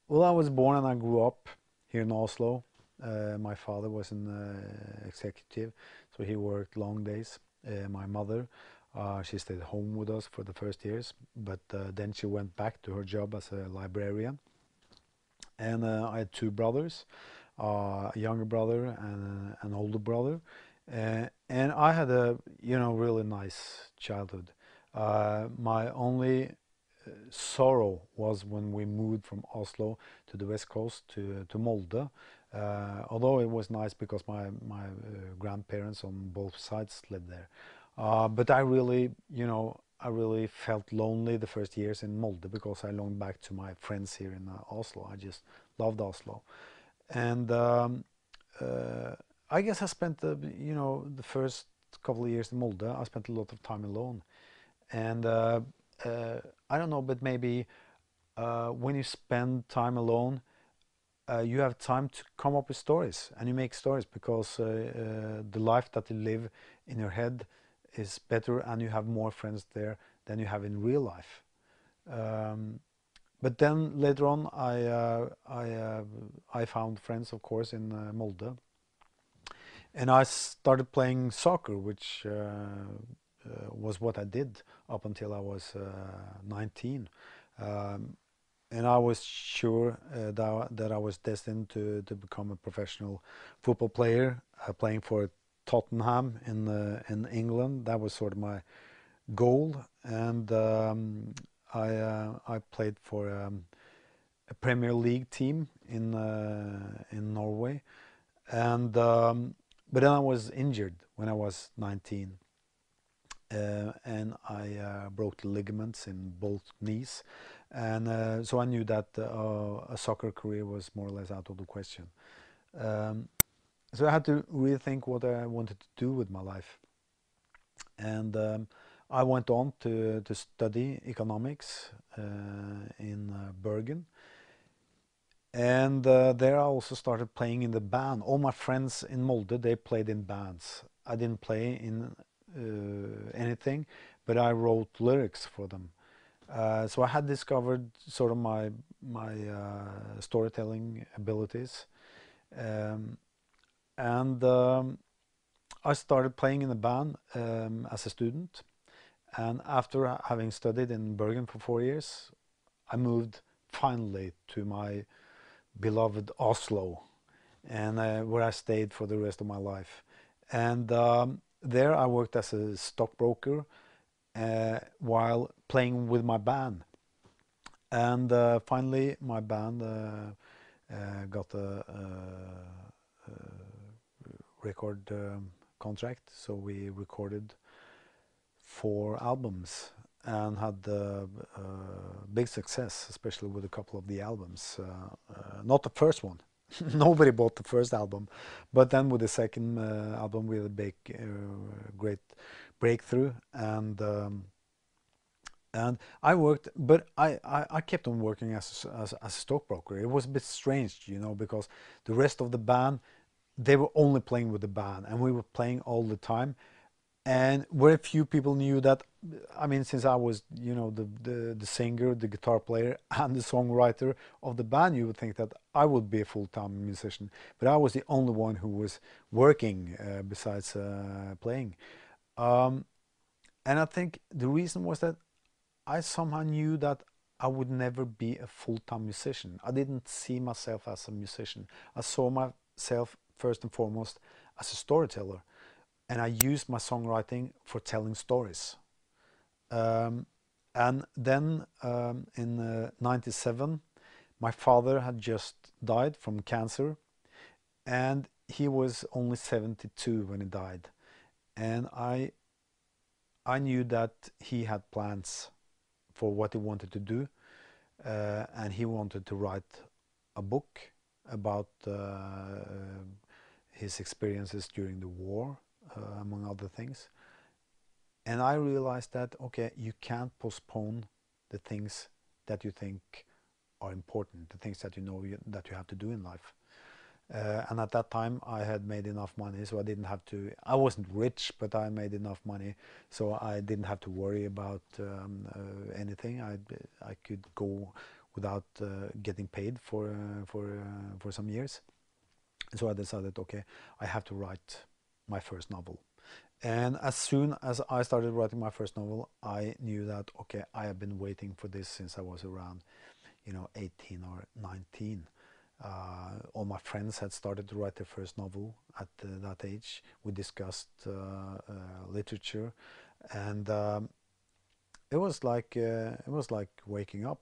Well, I was born and I grew up here in Oslo. My father was an executive, so he worked long days. My mother, she stayed home with us for the first years, but then she went back to her job as a librarian. And I had two brothers, a younger brother and an older brother. And I had a, really nice childhood. My only sorrow was when we moved from Oslo to the west coast to Molde. Although it was nice because my grandparents on both sides lived there. But I really felt lonely the first years in Molde because I longed back to my friends here in Oslo. I just loved Oslo, and uh, I guess I spent the first couple of years in Molde. I spent a lot of time alone, and I don't know, but maybe when you spend time alone, you have time to come up with stories, and you make stories because the life that you live in your head is better, and you have more friends there than you have in real life. Um, but then later on, I found friends, of course, in Molde, and I started playing soccer, which was what I did up until I was 19. Um, and I was sure that I was destined to become a professional football player, playing for Tottenham in England. That was sort of my goal, and I played for a Premier League team in Norway, and but then I was injured when I was 19, and I broke the ligaments in both knees, and so I knew that a soccer career was more or less out of the question. Um, so I had to rethink what I wanted to do with my life, and I went on to study economics in Bergen, and there I also started playing in the band. All my friends in Molde, they played in bands. I didn't play in anything, but I wrote lyrics for them. So I had discovered sort of my storytelling abilities, um, and I started playing in a band as a student. And after having studied in Bergen for 4 years, I moved finally to my beloved Oslo, and where I stayed for the rest of my life. And there I worked as a stockbroker while playing with my band. And finally, my band got a record contract, so we recorded 4 albums and had big success, especially with a couple of the albums. Not the first one. Nobody bought the first album, but then with the second album, we had a big, great breakthrough, and I worked, but I kept on working as a stockbroker. It was a bit strange, because the rest of the band, they were only playing with the band, and we were playing all the time. And very few people knew that. I mean, since I was, the singer, the guitar player, and the songwriter of the band, you would think that I would be a full-time musician. But I was the only one who was working besides playing. Um, and I think the reason was that I somehow knew that I would never be a full-time musician. I didn't see myself as a musician. I saw myself first and foremost as a storyteller, and I used my songwriting for telling stories. Um, and then in '97, my father had just died from cancer, and he was only 72 when he died. And I knew that he had plans for what he wanted to do, and he wanted to write a book about his experiences during the war, among other things. And I realized that, okay, you can't postpone the things that you think are important, the things that that you have to do in life. And at that time, I had made enough money, so I didn't have to. I wasn't rich, but I made enough money, so I didn't have to worry about anything. I could go without getting paid for some years. So I decided, okay, I have to write my first novel. And as soon as I started writing my first novel, I knew that, okay, I have been waiting for this since I was around, 18 or 19. All my friends had started to write their first novel at that age. We discussed literature, and it was like waking up,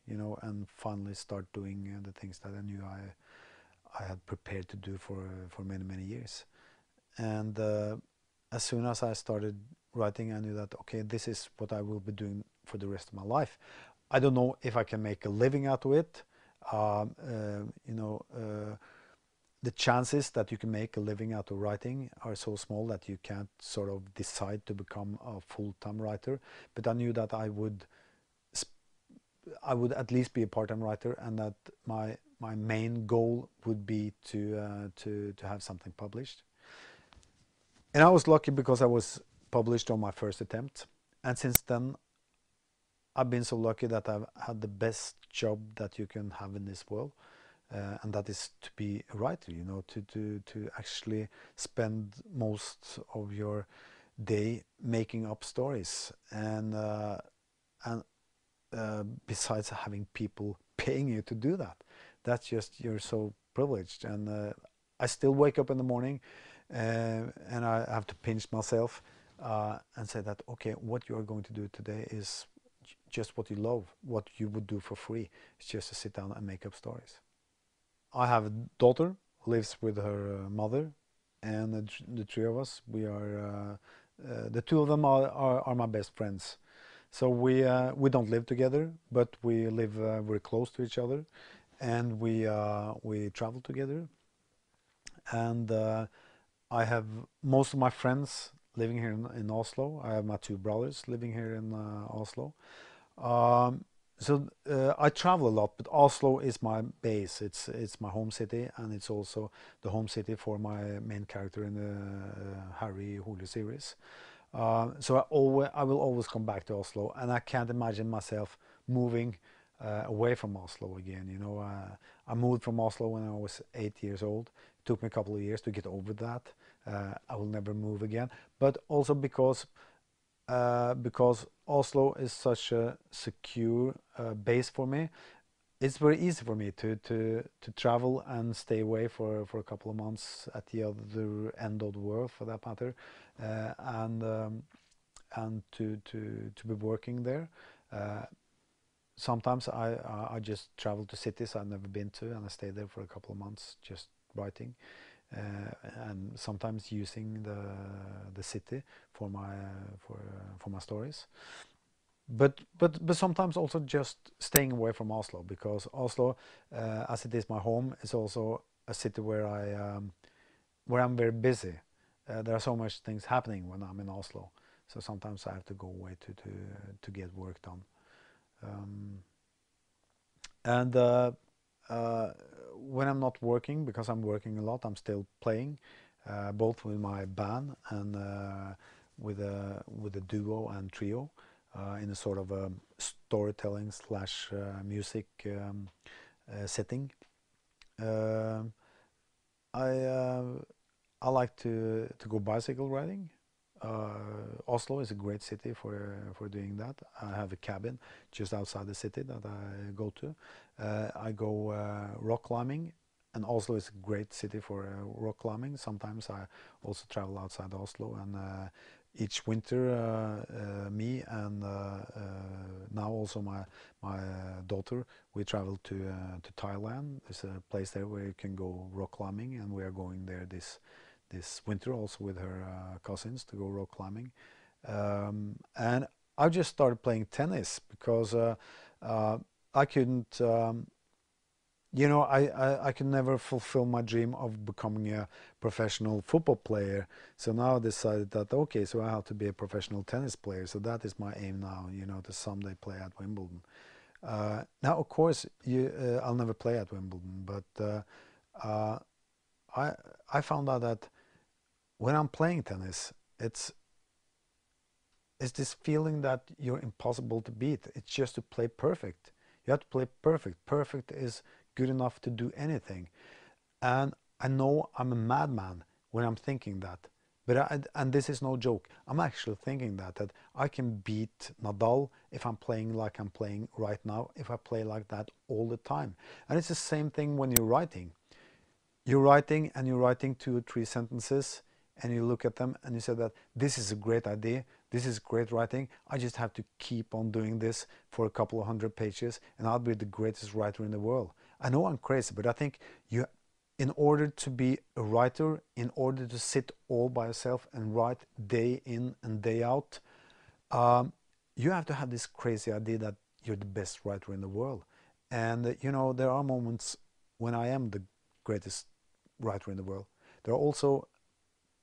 and finally start doing the things that I knew I had prepared to do for many many years. And as soon as I started writing, I knew that, okay, this is what I will be doing for the rest of my life. I don't know if I can make a living out of it. Um, uh, you know, uh, the chances that you can make a living out of writing are so small that you can't sort of decide to become a full-time writer. But I knew that I would at least be a part-time writer, and that my main goal would be to have something published. And I was lucky because I was published on my first attempt. And since then, I've been so lucky that I've had the best job that you can have in this world. And that is to be a writer, to actually spend most of your day making up stories. And besides having people paying you to do that, that's just, you're so privileged. And I still wake up in the morning, and I have to pinch myself and say that, okay, what you are going to do today is just what you love, what you would do for free. It's just to sit down and make up stories. I have a daughter who lives with her mother, and the three of us, the two of them are my best friends. So we don't live together, but we live very close to each other, and we travel together. And I have most of my friends living here in Oslo. I have my two brothers living here in Oslo. Um, so I travel a lot, but Oslo is my base. It's my home city, and it's also the home city for my main character in the Harry Hole series. So I will always come back to Oslo, and I can't imagine myself moving away from Oslo again. I moved from Oslo when I was 8 years old. It took me a couple of years to get over that. I will never move again, but also because Oslo is such a secure base for me. It's very easy for me to travel and stay away for a couple of months at the other end of the world, for that matter, and to be working there. Uh, Sometimes I just travel to cities I've never been to, and I stay there for a couple of months just writing, and sometimes using the city for my stories. But sometimes also just staying away from Oslo, because Oslo, as it is my home, is also a city where I'm very busy. There are so much things happening when I'm in Oslo, so sometimes I have to go away to get work done. Um, and When I'm not working, because I'm working a lot, I'm still playing, both with my band and with a duo and trio, in a sort of a storytelling slash music setting. Um I I like to go bicycle riding. Oslo is a great city for doing that. I have a cabin just outside the city that I go to. I go rock climbing, and Oslo is a great city for rock climbing. Sometimes I also travel outside Oslo, and each winter, me and now also my daughter, we travel to Thailand. There's a place there where you can go rock climbing, and we are going there this winter also with her cousins to go rock climbing. And I just started playing tennis because uh, I couldn't, I could never fulfill my dream of becoming a professional football player. So now I decided that, okay, so I have to be a professional tennis player. So that is my aim now, to someday play at Wimbledon. Now, of course, I'll never play at Wimbledon, but uh, I I found out that when I'm playing tennis, it's this feeling that you're impossible to beat. It's just to play perfect. You have to play perfect. Perfect is good enough to do anything. And I know I'm a madman when I'm thinking that. But and this is no joke. I'm actually thinking that I can beat Nadal if I'm playing like I'm playing right now, if I play like that all the time. And it's the same thing when you're writing. You're writing and you're writing 2 or 3 sentences and you look at them and you say that this is a great idea, this is great writing, I just have to keep on doing this for a couple of 100 pages and I'll be the greatest writer in the world. I know I'm crazy, but I think you, in order to be a writer, in order to sit all by yourself and write day in and day out, um, you have to have this crazy idea that you're the best writer in the world. And you know, there are moments when I am the greatest writer in the world. There are also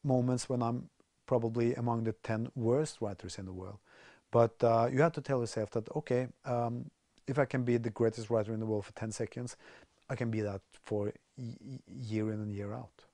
moments when I'm probably among the 10 worst writers in the world. But you have to tell yourself that, okay, if I can be the greatest writer in the world for 10 seconds, I can be that for year in and year out.